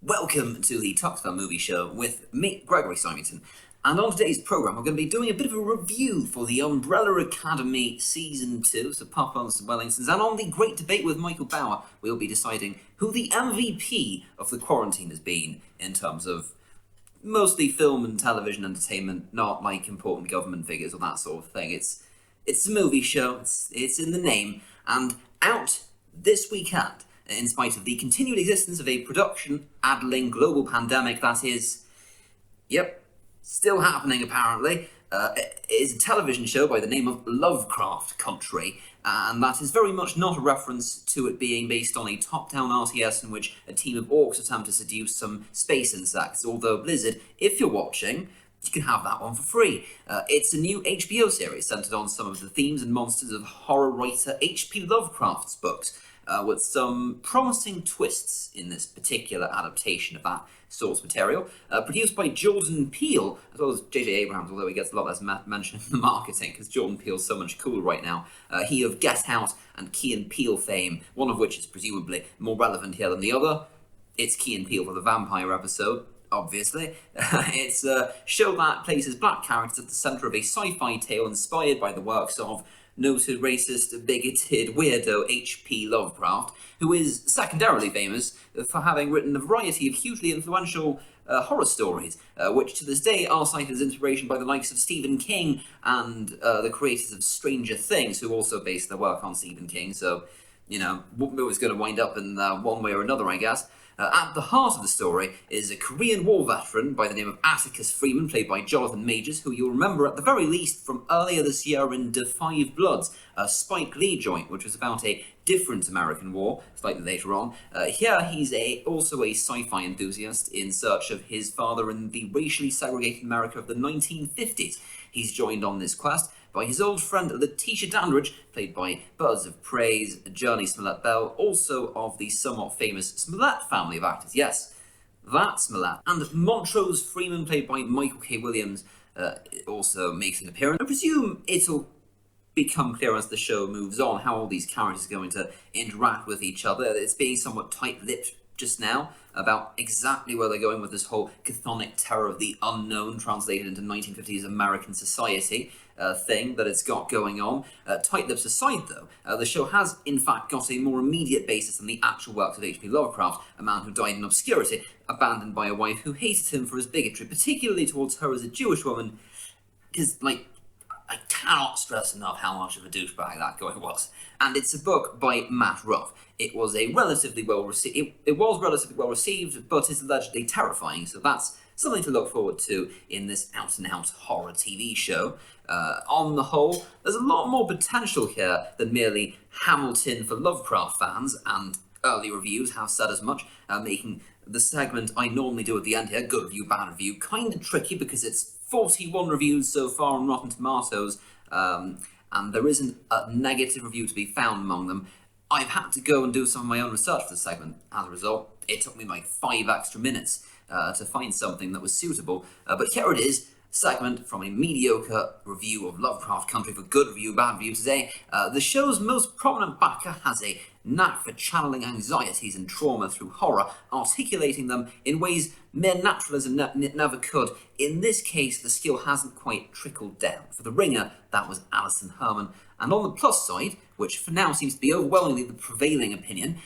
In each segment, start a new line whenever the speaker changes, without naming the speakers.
Welcome to the Talks About Movie Show with me, Gregory Symington. And on today's programme, we're going to be doing a bit of a review for the Umbrella Academy Season 2, so pop on some Wellingtons. And on the Great Debate with Michael Bauer, we'll be deciding who the MVP of the quarantine has been in terms of mostly film and television entertainment, not like important government figures or that sort of thing. It's a movie show, it's in the name, and out this weekend, in spite of the continued existence of a production-addling global pandemic that is, still happening apparently, is a television show by the name of Lovecraft Country, and that is very much not a reference to it being based on a top-down RTS in which a team of orcs attempt to seduce some space insects, although Blizzard, if you're watching, you can have that one for free. It's a new HBO series centered on some of the themes and monsters of horror writer H.P. Lovecraft's books, with some promising twists in this particular adaptation of that source material. Produced by Jordan Peele, as well as J.J. Abrams, although he gets a lot less mention in the marketing, because Jordan Peele's so much cooler right now. He of Get Out and Key and Peele fame, one of which is presumably more relevant here than the other. It's Key and Peele for the vampire episode, obviously. It's a show that places black characters at the centre of a sci-fi tale inspired by the works of noted racist, bigoted weirdo H.P. Lovecraft, who is secondarily famous for having written a variety of hugely influential horror stories, which to this day are cited as inspiration by the likes of Stephen King and the creators of Stranger Things, who also based their work on Stephen King, so, it was going to wind up in one way or another, I guess. At the heart of the story is a Korean War veteran by the name of Atticus Freeman, played by Jonathan Majors, who you'll remember at the very least from earlier this year in Da 5 Bloods, a Spike Lee joint, which was about a different American war, slightly later on. Here he's also a sci-fi enthusiast in search of his father in the racially segregated America of the 1950s. He's joined on this quest by his old friend Letitia Dandridge, played by Birds of Prey's Journey Smollett-Bell, also of the somewhat famous Smollett family of actors. Yes, that Smollett. And Montrose Freeman, played by Michael K. Williams, also makes an appearance. I presume it'll become clear as the show moves on how all these characters are going to interact with each other. It's being somewhat tight-lipped just now about exactly where they're going with this whole chthonic terror of the unknown translated into 1950s American society thing that it's got going on. Tight lips aside, though, the show has in fact got a more immediate basis than the actual works of H.P. Lovecraft, a man who died in obscurity, abandoned by a wife who hated him for his bigotry, particularly towards her as a Jewish woman, because, I cannot stress enough how much of a douchebag that guy was. And it's a book by Matt Ruff. It was relatively well received, but is allegedly terrifying, so that's something to look forward to in this out-and-out horror TV show. On the whole, there's a lot more potential here than merely Hamilton for Lovecraft fans, and early reviews have said as much, making the segment I normally do at the end here, good review, bad review, kind of tricky because it's 41 reviews so far on Rotten Tomatoes, and there isn't a negative review to be found among them. I've had to go and do some of my own research for the segment. As a result, it took me 5 extra minutes to find something that was suitable, but here it is. Segment from a mediocre review of Lovecraft Country for good review, bad review today. The show's most prominent backer has a knack for channeling anxieties and trauma through horror, articulating them in ways mere naturalism never could. In this case, the skill hasn't quite trickled down. For the ringer, that was Alison Herman. And on the plus side, which for now seems to be overwhelmingly the prevailing opinion,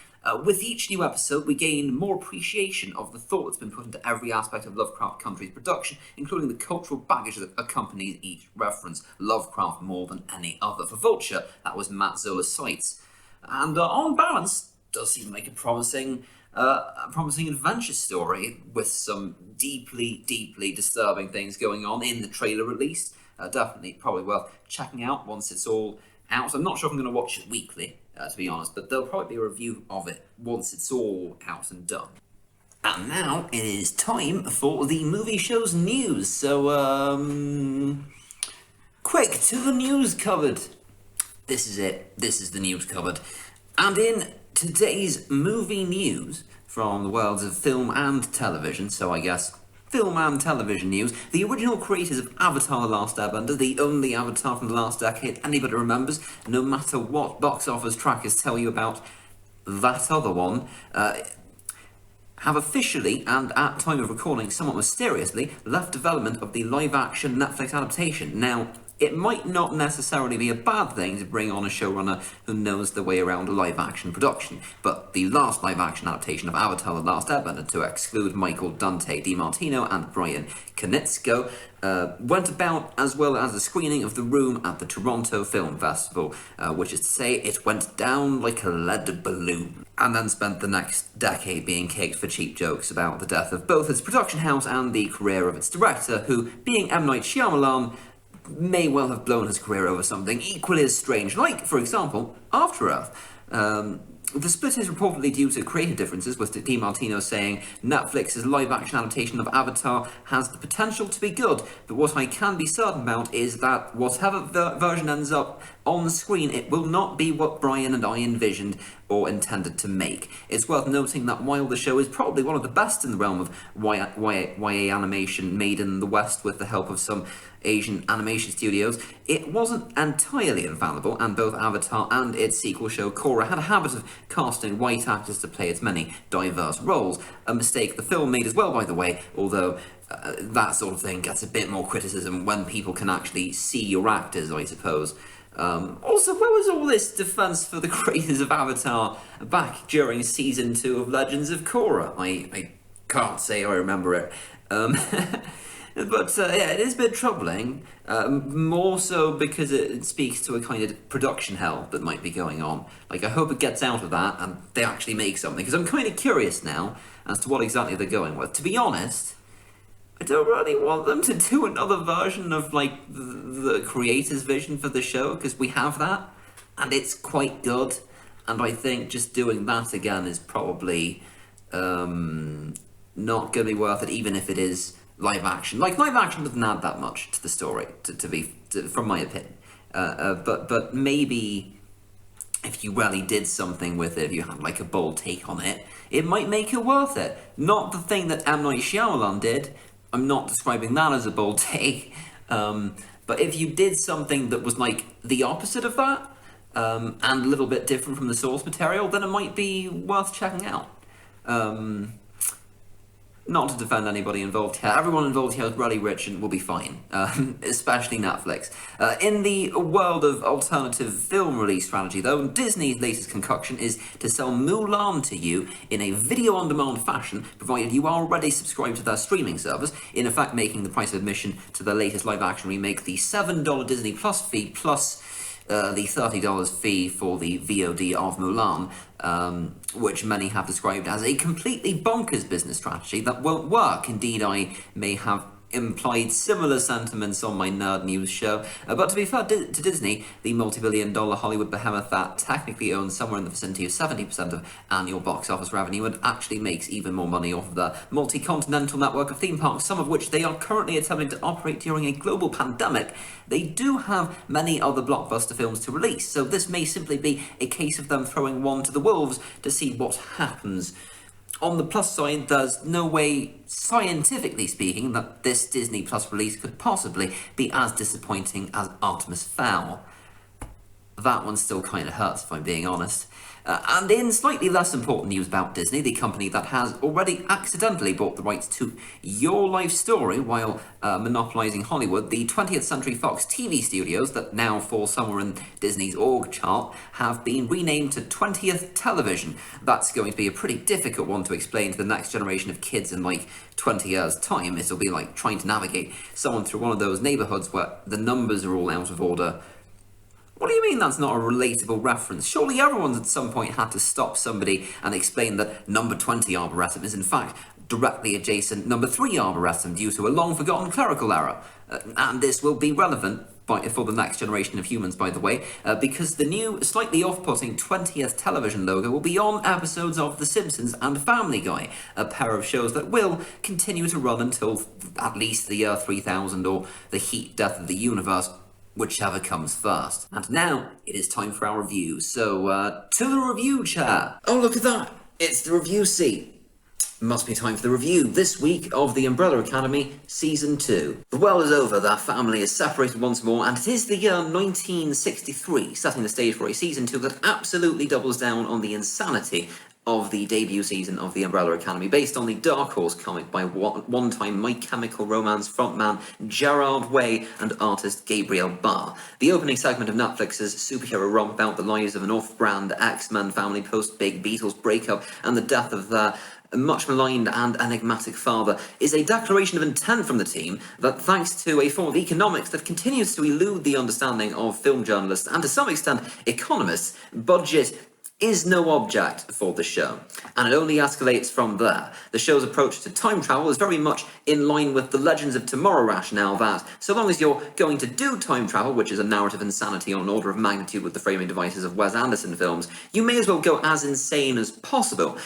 with each new episode, we gain more appreciation of the thought that's been put into every aspect of Lovecraft Country's production, including the cultural baggage that accompanies each reference. Lovecraft more than any other. For Vulture, that was Matt Zola Seitz. And on balance, does seem like a promising adventure story with some deeply, deeply disturbing things going on in the trailer at least. Definitely, probably worth checking out once it's all out. I'm not sure if I'm going to watch it weekly, to be honest, but there'll probably be a review of it once it's all out and done. And now it is time for the movie show's news. So, quick to the news cupboard. This is it. This is the news cupboard. And in today's movie news from the worlds of film and television, so I guess film and television news, the original creators of Avatar: The Last Airbender, the only Avatar from the last decade anybody remembers, no matter what box office trackers tell you about that other one, have officially, and at time of recording somewhat mysteriously, left development of the live-action Netflix adaptation. Now, it might not necessarily be a bad thing to bring on a showrunner who knows the way around a live-action production, but the last live-action adaptation of Avatar: The Last Airbender, to exclude Michael Dante DiMartino and Brian Konietzko, went about as well as the screening of The Room at the Toronto Film Festival, which is to say it went down like a lead balloon, and then spent the next decade being caked for cheap jokes about the death of both its production house and the career of its director, who, being M. Night Shyamalan, may well have blown his career over something equally as strange, like, for example, After Earth. The split is reportedly due to creative differences, with DiMartino saying Netflix's live-action adaptation of Avatar has the potential to be good, but what I can be certain about is that whatever version ends up on screen, it will not be what Brian and I envisioned or intended to make. It's worth noting that while the show is probably one of the best in the realm of YA animation made in the West with the help of some Asian animation studios, it wasn't entirely infallible, and both Avatar and its sequel show Korra had a habit of casting white actors to play its many diverse roles, a mistake the film made as well, by the way, although that sort of thing gets a bit more criticism when people can actually see your actors, I suppose. Also, where was all this defense for the creators of Avatar back during season 2 of Legends of Korra? I can't say I remember it. But yeah, it is a bit troubling, more so because it speaks to a kind of production hell that might be going on. Like, I hope it gets out of that and they actually make something, because I'm kind of curious now as to what exactly they're going with. To be honest, I don't really want them to do another version of, like, the creator's vision for the show, because we have that, and it's quite good, and I think just doing that again is probably not going to be worth it, even if it is live action. Like, live action doesn't add that much to the story, from my opinion. But maybe if you really did something with it, if you had like a bold take on it, it might make it worth it. Not the thing that M. Night Shyamalan did. I'm not describing that as a bold take. But if you did something that was like the opposite of that, and a little bit different from the source material, then it might be worth checking out. Not to defend anybody involved here. Everyone involved here is really rich and will be fine, especially Netflix. In the world of alternative film release strategy, though, Disney's latest concoction is to sell Mulan to you in a video-on-demand fashion, provided you are already subscribed to their streaming service, in effect making the price of admission to the latest live-action remake the $7 Disney Plus fee plus the $30 fee for the VOD of Mulan, which many have described as a completely bonkers business strategy that won't work. Indeed, I may have implied similar sentiments on my Nerd News show, but to be fair to Disney, the multi-billion-dollar Hollywood behemoth that technically owns somewhere in the vicinity of 70% of annual box office revenue and actually makes even more money off of the multi-continental network of theme parks, some of which they are currently attempting to operate during a global pandemic, they do have many other blockbuster films to release, so this may simply be a case of them throwing one to the wolves to see what happens. On the plus side, there's no way, scientifically speaking, that this Disney Plus release could possibly be as disappointing as Artemis Fowl. That one still kind of hurts, if I'm being honest. And in slightly less important news about Disney, the company that has already accidentally bought the rights to Your Life Story while monopolising Hollywood, the 20th Century Fox TV studios that now fall somewhere in Disney's org chart have been renamed to 20th Television. That's going to be a pretty difficult one to explain to the next generation of kids in like 20 years' time. It'll be like trying to navigate someone through one of those neighbourhoods where the numbers are all out of order. What do you mean that's not a relatable reference? Surely everyone's at some point had to stop somebody and explain that number 20 Arboretum is in fact directly adjacent number 3 Arboretum due to a long-forgotten clerical error. And this will be relevant for the next generation of humans, by the way, because the new, slightly off-putting 20th Television logo will be on episodes of The Simpsons and Family Guy, a pair of shows that will continue to run until at least the year 3000 or the heat death of the universe, whichever comes first. And now, it is time for our review. So, to the review chair. Oh, look at that. It's the review seat. Must be time for the review this week of The Umbrella Academy Season 2. The world is over, their family is separated once more, and it is the year 1963, setting the stage for a Season 2 that absolutely doubles down on the insanity of the debut season of The Umbrella Academy, based on the Dark Horse comic by one-time My Chemical Romance frontman Gerard Way and artist Gabriel Barr. The opening segment of Netflix's superhero romp about the lives of an off-brand X-Men family post-Big Beatles breakup and the death of their much maligned and enigmatic father is a declaration of intent from the team that, thanks to a form of economics that continues to elude the understanding of film journalists and to some extent economists, budget is no object for the show, and it only escalates from there. The show's approach to time travel is very much in line with the Legends of Tomorrow rationale that, so long as you're going to do time travel, which is a narrative insanity on an order of magnitude with the framing devices of Wes Anderson films, you may as well go as insane as possible,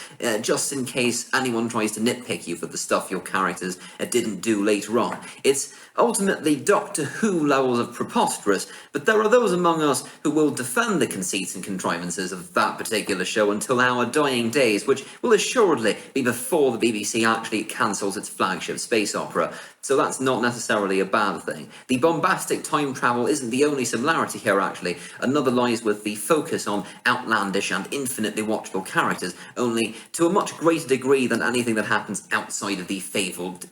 just in case anyone tries to nitpick you for the stuff your characters didn't do later on. It's ultimately Doctor Who levels of preposterous, but there are those among us who will defend the conceits and contrivances of that particular show until our dying days, which will assuredly be before the BBC actually cancels its flagship space opera, so that's not necessarily a bad thing. The bombastic time travel isn't the only similarity here, actually. Another lies with the focus on outlandish and infinitely watchable characters, only to a much greater degree than anything that happens outside of the fabled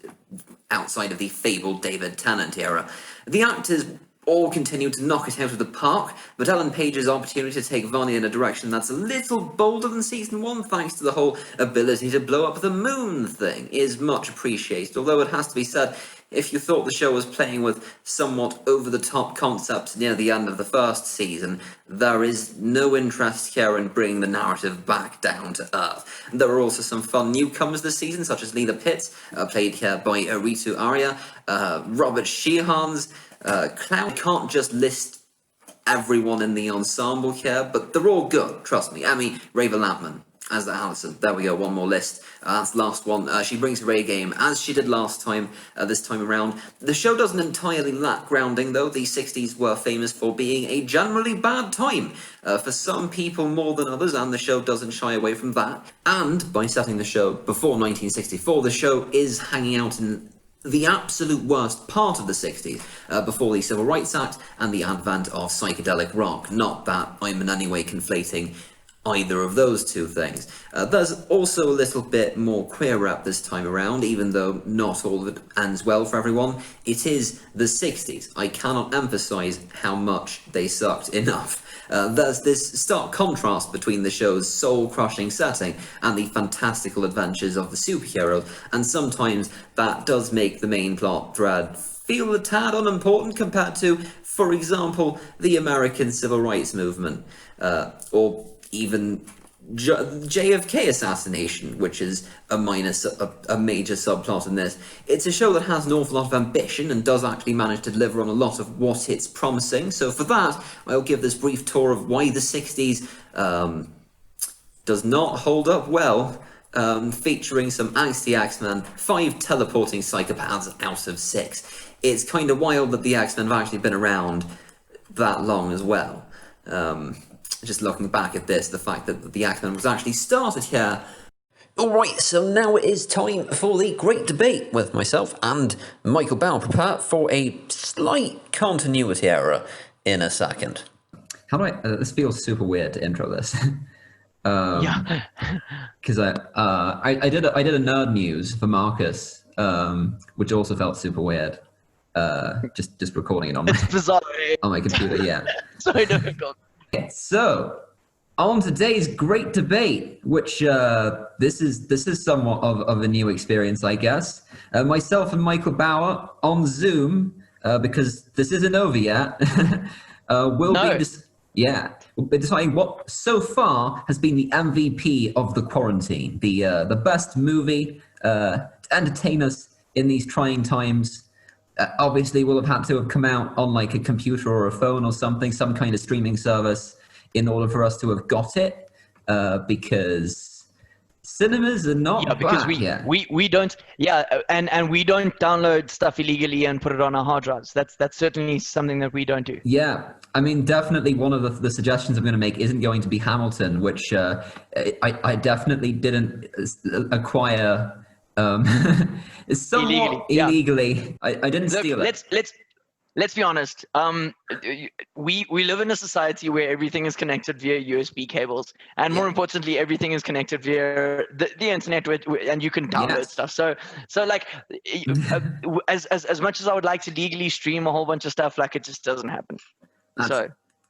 David Tennant era. The actors all continue to knock it out of the park, but Ellen Page's opportunity to take Vanya in a direction that's a little bolder than season 1, thanks to the whole ability to blow up the moon thing, is much appreciated, although it has to be said, if you thought the show was playing with somewhat over-the-top concepts near the end of the first season, there is no interest here in bringing the narrative back down to earth. There are also some fun newcomers this season, such as Leela Pitts, played here by Ritu Arya, Robert Sheehan's Cloud. Can't just list everyone in the ensemble here, but they're all good, trust me. Emmy Raver Lampman as the Allison. There we go, one more list. That's the last one. She brings her A game, as she did last time, this time around. The show doesn't entirely lack grounding, though. The 60s were famous for being a generally bad time for some people more than others, and the show doesn't shy away from that. And by setting the show before 1964, the show is hanging out in the absolute worst part of the 60s, before the Civil Rights Act and the advent of psychedelic rock. Not that I'm in any way conflating either of those two things. There's also a little bit more queer rap this time around, even though not all of it ends well for everyone. It is the 60s. I cannot emphasise how much they sucked enough. There's this stark contrast between the show's soul-crushing setting and the fantastical adventures of the superheroes, and sometimes that does make the main plot thread feel a tad unimportant compared to, for example, the American Civil Rights Movement, or even JFK assassination, which is a major subplot in this. It's a show that has an awful lot of ambition and does actually manage to deliver on a lot of what it's promising. So for that, I'll give this brief tour of why the 60s does not hold up well, featuring some angsty X-Men, 5 teleporting psychopaths out of 6. It's kind of wild that the X-Men have actually been around that long as well. Just looking back at this, the fact that the X-Men was actually started here. Alright, so now it is time for the great debate with myself and Michael Bell. Prepare for a slight continuity error in a second.
How do I... this feels super weird to intro this.
Yeah.
Because I did a nerd news for Marcus, which also felt super weird. Just recording it on
It's bizarre.
on my computer, yeah.
So difficult.
Okay, so on today's great debate, which this is somewhat of a new experience, I guess. Myself and Michael Bauer on Zoom, because this isn't over yet. We'll be deciding what so far has been the MVP of the quarantine, the best movie to entertain us in these trying times. Obviously, we'll have had to have come out on like a computer or a phone or something, some kind of streaming service, in order for us to have got it, because cinemas are not
because
back
we don't and we don't download stuff illegally and put it on our hard drives. That's certainly something that we don't do.
Yeah, I mean, definitely one of the suggestions I'm going to make isn't going to be Hamilton, which I definitely didn't acquire. It's somewhat illegally. I didn't steal it.
let's be honest. We live in a society where everything is connected via USB cables, and more importantly, everything is connected via the internet, and you can download stuff. So like, as much as I would like to legally stream a whole bunch of stuff, like, it just doesn't happen.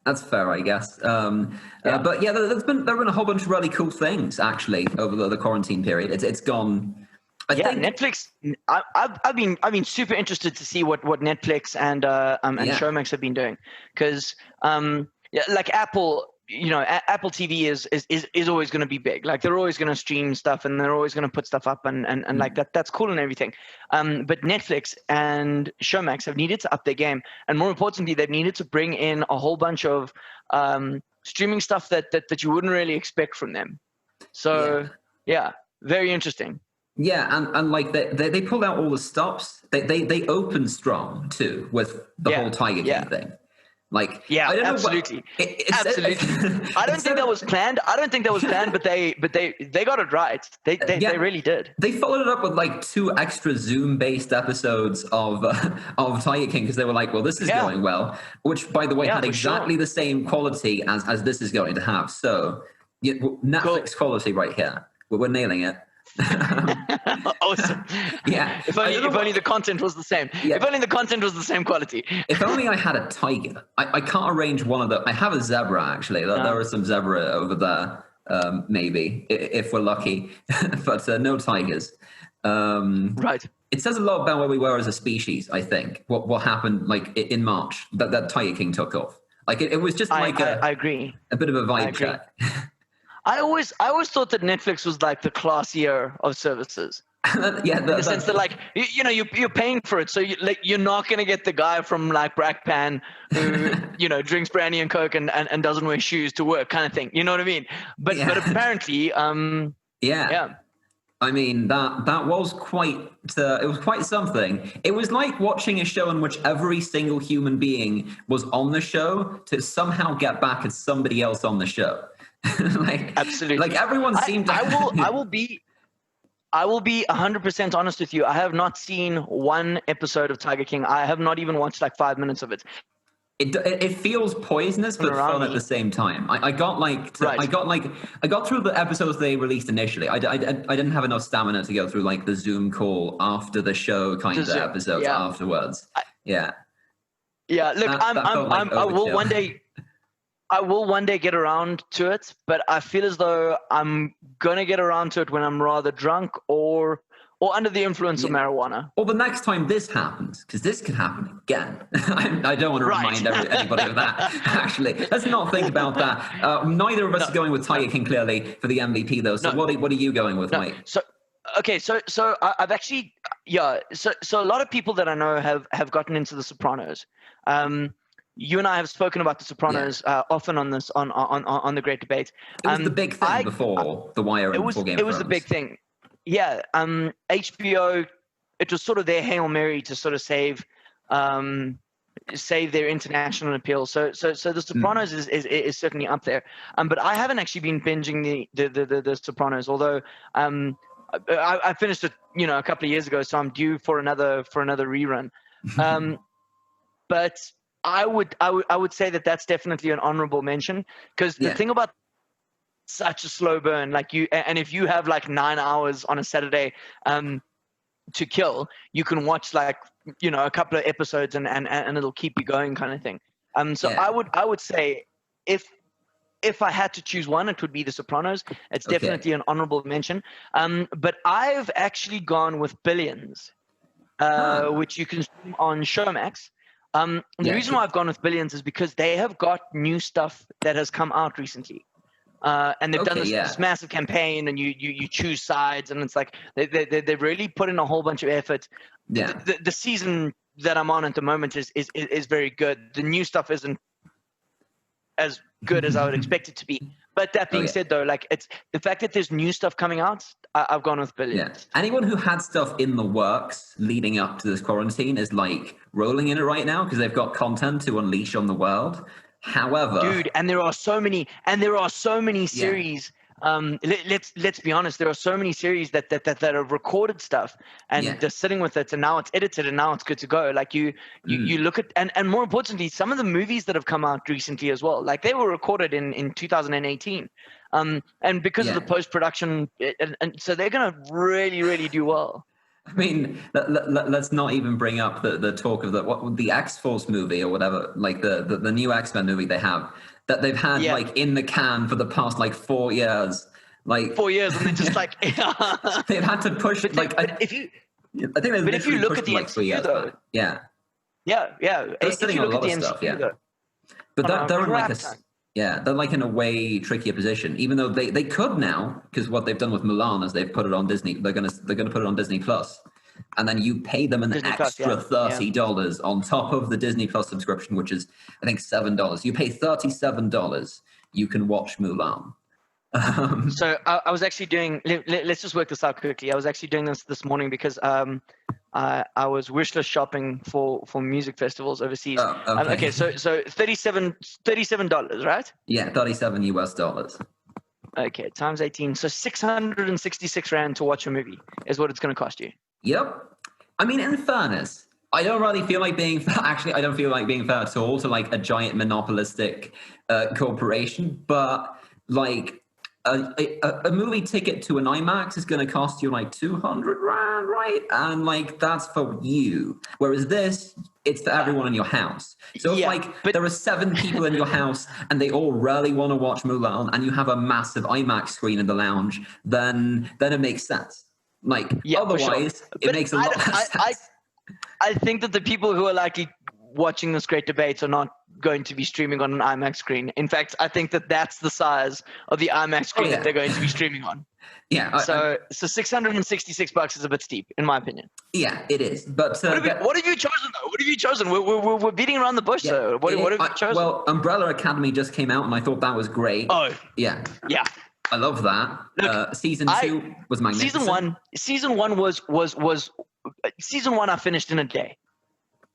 That's fair, I guess. But yeah, there've been a whole bunch of really cool things actually over the quarantine period. It's gone. I think
Netflix. I've been super interested to see what Netflix and Showmax have been doing, because like Apple, Apple TV is always going to be big. Like, they're always going to stream stuff, and they're always going to put stuff up, and like that's cool and everything. But Netflix and Showmax have needed to up their game, and more importantly, they've needed to bring in a whole bunch of streaming stuff that you wouldn't really expect from them. So yeah, very interesting.
Yeah, and like they pulled out all the stops. They opened strong too with the whole Tiger King thing. Like,
yeah,
I don't
absolutely,
know
absolutely. I don't think that was planned. But they got it right. They really did.
They followed it up with like 2 extra Zoom-based episodes of Tiger King, because they were like, well, this is going well, which, by the way, had exactly the same quality as this is going to have. So Netflix quality right here. We're nailing it.
Awesome.
Yeah.
If only the content was the same.
Yeah.
If only the content was the same quality.
If only I had a tiger. I can't arrange one of the. I have a zebra actually. There are some zebra over there, maybe if we're lucky, but no tigers.
Right.
It says a lot about where we were as a species. I think what happened like in March that Tiger King took off. Like it was just like
I agree.
A bit of a vibe check.
I always thought that Netflix was like the classier of services.
In
the sense that, like, you're paying for it, so you're not gonna get the guy from like Brackpan who drinks brandy and coke and doesn't wear shoes to work, kind of thing. You know what I mean? But apparently,
yeah. I mean that was quite it was quite something. It was like watching a show in which every single human being was on the show to somehow get back at somebody else on the show. Like,
absolutely.
Like, everyone seemed to
I will be 100% honest with you. I have not seen one episode of Tiger King. I have not even watched like 5 minutes of it.
It feels poisonous but fun at the same time. I got through the episodes they released initially. I didn't have enough stamina to go through like the Zoom call after the show kind of episodes afterwards.
Yeah. Look, I will one day get around to it, but I feel as though I'm gonna get around to it when I'm rather drunk or under the influence of marijuana.
Or the next time this happens, because this could happen again. I don't want to remind anybody of that, actually. Let's not think about that. Neither of us are going with Tiger King, clearly, for the MVP, though. So what are you going with, Mike?
So I've actually, so a lot of people that I know have gotten into The Sopranos. You and I have spoken about The Sopranos often on this on the Great Debate.
It was the big thing before The Wire and before Game of Thrones.
It was the big thing. Yeah. HBO, it was sort of their Hail Mary to sort of save their international appeal. So The Sopranos is certainly up there. But I haven't actually been binging the Sopranos, although I finished it a couple of years ago, so I'm due for another rerun. But I would say that that's definitely an honorable mention, because the thing about such a slow burn, like if you have like 9 hours on a Saturday to kill, you can watch like a couple of episodes and it'll keep you going, kind of thing. I would say if I had to choose one, it would be The Sopranos. It's definitely an honorable mention. But I've actually gone with Billions, which you can stream on Showmax. The reason why I've gone with Billions is because they have got new stuff that has come out recently. And they've done this massive campaign, and you choose sides, and it's like they've really put in a whole bunch of effort.
Yeah.
The season that I'm on at the moment is very good. The new stuff isn't as good as I would expect it to be. But that being said, though, like, it's the fact that there's new stuff coming out, I've gone with Billions.
Yeah. Anyone who had stuff in the works leading up to this quarantine is like rolling in it right now because they've got content to unleash on the world. However,
dude, and there are so many series let's be honest. There are so many series that have recorded stuff and
Yeah.
they're sitting with it, and now it's edited, and now it's good to go. Like you look at, and more importantly, some of the movies that have come out recently as well. Like they were recorded in 2018, and because of the post production, and so they're gonna really do well.
I mean, let's not even bring up the talk of the X-Force movie or whatever, like the new X-Men movie they have, that they've had like in the can for the past like 4 years. Like
4 years, and they're just like
they've had to push I think
if you look at the
like 3 years
MCU though,
back. Yeah.
They're
sitting on a lot of stuff,
though,
but they're in like
time.
they're like in a way trickier position, even though they could now, because what they've done with Mulan is they've put it on Disney. They're gonna put it on Disney Plus, and then you pay them an
Disney
extra
Plus,
$30 on top of the Disney Plus subscription, which is I think $7. You pay $37, you can watch Mulan.
So I was actually doing. Let's just work this out quickly. I was actually doing this morning because I was wishlist shopping for music festivals overseas.
Oh, okay.
Okay, so $37, right?
Yeah, $37.
Okay, times 18, so 666 Rand to watch a movie is what it's going to cost you.
Yep. I mean, in fairness, I don't really feel like being fair. Actually, I don't feel like being fair at all to like a giant monopolistic corporation, but like a movie ticket to an IMAX is going to cost you like 200 Rand, right? And like that's for you. Whereas this, it's for everyone in your house. So if there are 7 people in your house and they all really want to watch Mulan, and you have a massive IMAX screen in the lounge, then it makes sense. Like otherwise, it makes a lot less sense.
I think that the people who are likely watching this great debate are not going to be streaming on an IMAX screen. In fact, I think that that's the size of the IMAX screen that they're going to be streaming on.
Yeah.
So $666 is a bit steep, in my opinion.
Yeah, it is. But
what have you chosen, though? What have you chosen? We're beating around the bush, though. What have you chosen?
Well, Umbrella Academy just came out, and I thought that was great.
Oh.
Yeah.
Yeah.
I love that.
Look,
season 2 was magnificent.
Season one I finished in a day.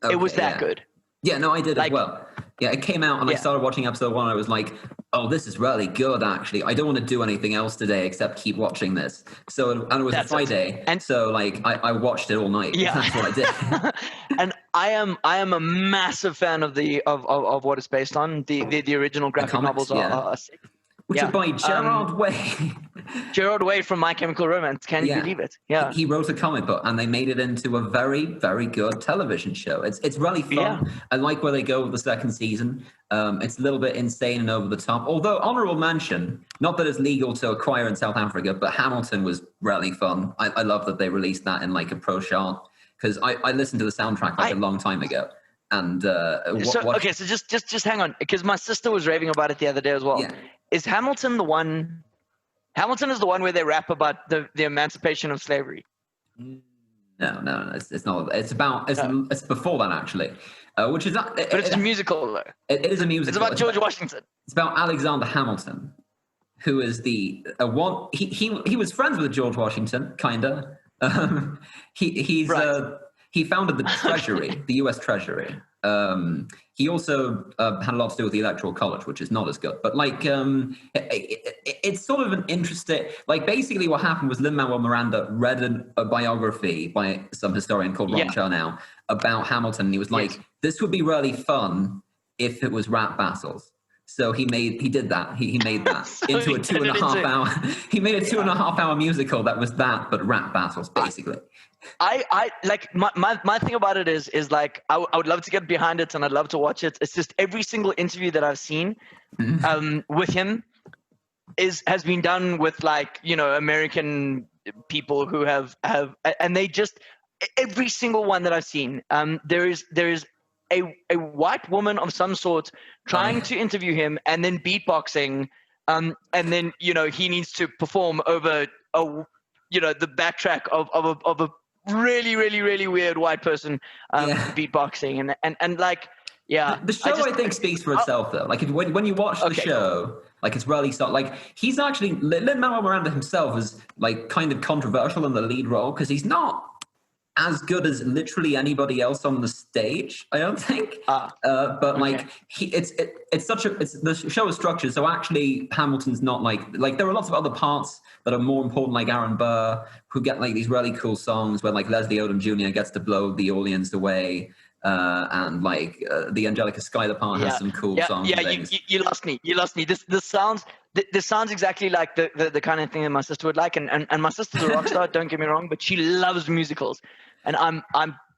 Okay,
it was that good.
Yeah, no, I did as well. Yeah, it came out and I started watching episode 1. And I was like, oh, this is really good, actually. I don't want to do anything else today except keep watching this. So, and it was a Friday. And so, like, I watched it all night. Yeah. That's what I did.
And I am a massive fan of what it's based on. The original graphic novels are sick.
Which is by Gerard Way.
Gerard Way from My Chemical Romance. Can you believe it? Yeah.
He wrote a comic book and they made it into a very, very good television show. It's really fun. Yeah. I like where they go with the second season. It's a little bit insane and over the top. Although, honorable mention, not that it's legal to acquire in South Africa, but Hamilton was really fun. I love that they released that in like a pro shot because I listened to the soundtrack like a long time ago. And so just hang on, because my sister was raving about it the other day as well. Yeah. Is Hamilton the one? Hamilton is the one where they rap about the emancipation of slavery. No, it's not. It's about it's before that actually, which is not. But it's a musical though. It is a musical. It's about George Washington. It's about Alexander Hamilton, who is the one. He was friends with George Washington, kinda. He founded the Treasury, the U.S. Treasury. He also had a lot to do with the Electoral College, which is not as good. But like, it's sort of an interesting. Like, basically, what happened was Lin-Manuel Miranda read a biography by some historian called Ron Chernow about Hamilton. And he was like, "This would be really fun if it was rap battles." So he did that. He made that into a 2.5 hour. He made a 2.5 hour musical that was that, but rap battles, basically. I like my thing about it is like I would love to get behind it and I'd love to watch it. It's just every single interview that I've seen with him has been done with like, you know, American people who have and they just every single one that I've seen there is a white woman of some sort trying to interview him and then beatboxing and then, you know, he needs to perform over the backtrack of a really, really, really weird white person beatboxing and like, the show I think speaks for itself though. Like when you watch the show, like it's really like he's actually Lin-Manuel Miranda himself is like kind of controversial in the lead role because he's not as good as literally anybody else on the stage. I don't think. But like
okay.
it's the show is structured. So actually, Hamilton's not like there are lots of other parts that are more important, like Aaron Burr, who get like these really cool songs where like Leslie Odom Jr. gets to blow the audience away. And like the Angelica Schuyler part has some cool songs and things.
You lost me. You lost me. This sounds exactly like the kind of thing that my sister would like. And my sister's a rock star. Don't get me wrong, but she loves musicals. And I'm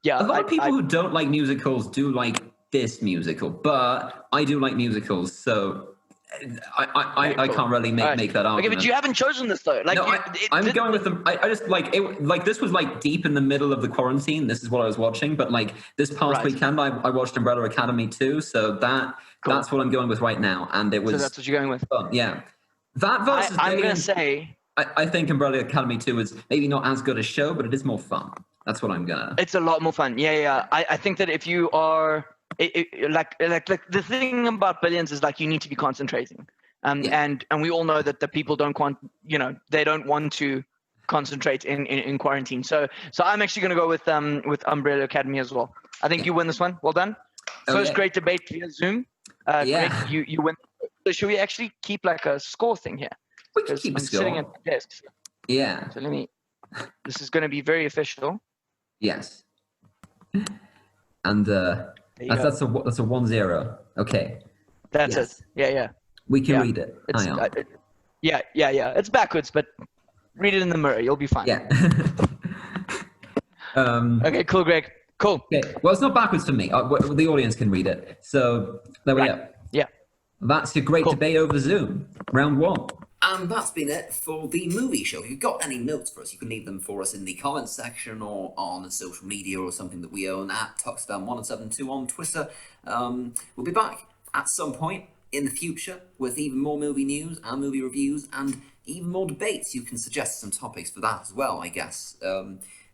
A lot of people who don't like musicals do like this musical, but I do like musicals, so I can't really make that argument.
Okay, but you haven't chosen this though. Like,
no, I'm going with them. I just like it. Like this was like deep in the middle of the quarantine. This is what I was watching. But like this past weekend, I watched Umbrella Academy too. So that's what I'm going with right now. And it was.
So that's what you're going with.
Fun. Yeah, that versus.
I'm gonna say.
I think Umbrella Academy 2 is maybe not as good a show, but it is more fun. That's what I'm gonna.
It's a lot more fun. Yeah. I think that if you are like the thing about Billions is like you need to be concentrating, and we all know that the people don't they don't want to concentrate in quarantine. So I'm actually gonna go with Umbrella Academy as well. I think you win this one. Well done. First great debate via Zoom. Greg, you win. So should we actually keep like a score thing here?
We can keep a score.
Sitting at the desk.
Yeah.
So this is going to be very official.
Yes. And that's a 1-0. Okay.
That's it. Yeah.
We can read it.
Yeah. It's backwards, but read it in the mirror. You'll be fine.
Yeah.
Okay, cool, Greg. Cool.
Okay. Well, it's not backwards for me. The audience can read it. So there we go.
Yeah.
That's your great debate over Zoom. Round 1.
And that's been it for the movie show. If you've got any notes for us, you can leave them for us in the comments section or on social media or something that we own at Tuxdown172 on Twitter. We'll be back at some point in the future with even more movie news and movie reviews and even more debates. You can suggest some topics for that as well, I guess.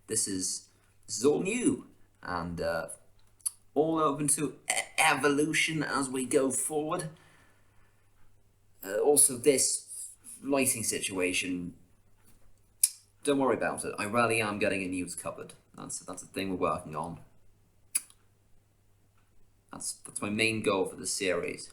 This is all new and all open to evolution as we go forward. Also, this lighting situation, don't worry about it. I really am getting a news cupboard. That's a thing we're working on. That's my main goal for this series.